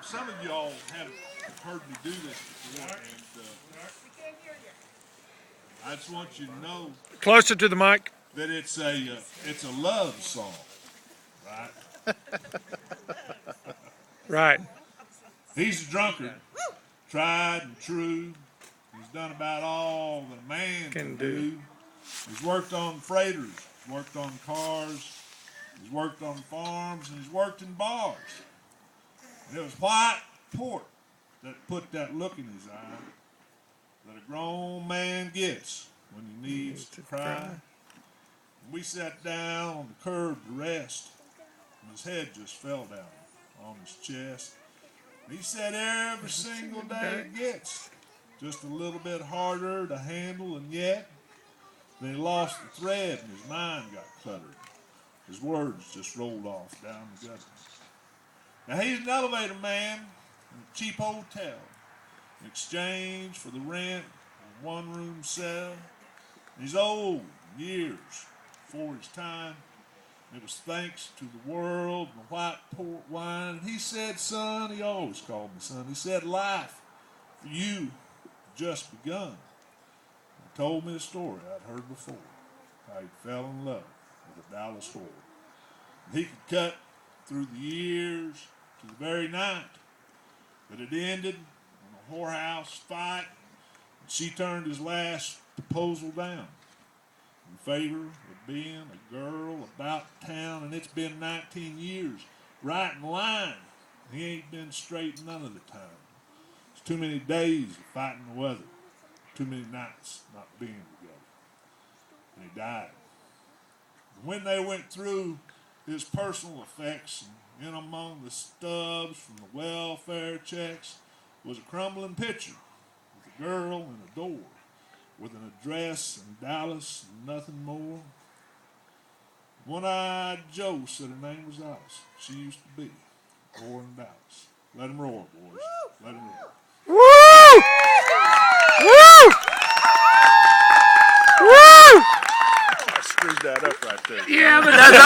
some of y'all haven't heard me do this before, and I just want you to know Closer to the mic. that it's a love song, right? Right. He's a drunkard, tried and true. He's done about all that a man can do. He's worked on freighters, worked on cars, he's worked on farms, and he's worked in bars. And it was white port that put that look in his eye that a grown man gets when he needs to cry. And we sat down on the curb to rest, and his head just fell down on his chest. And he said every single day it gets just a little bit harder to handle, and yet then he lost the thread and his mind got cluttered. His words just rolled off down the gutter. Now he's an elevator man in a cheap hotel in exchange for the rent of a one-room cell. And he's old, years before his time. It was thanks to the world and the white port wine. And he said, son, he always called me son, he said, life for you just begun. He told me a story I'd heard before, how he fell in love with a Dallas whore. And he could cut through the years to the very night that it ended in a whorehouse fight. And she turned his last proposal down in favor of being a girl about town. And it's been 19 years right in line. He ain't been straight none of the time. It's too many days of fighting the weather, too many nights not being together. And he died. And when they went through his personal effects, and in among the stubs from the welfare checks was a crumbling picture with a girl and a door, with an address in Dallas and nothing more. One-eyed Joe said her name was Alice. She used to be a whore in Dallas. Let him roar, boys. Let him roar. Woo! Woo! Woo! I screwed that up right there. Yeah, but that's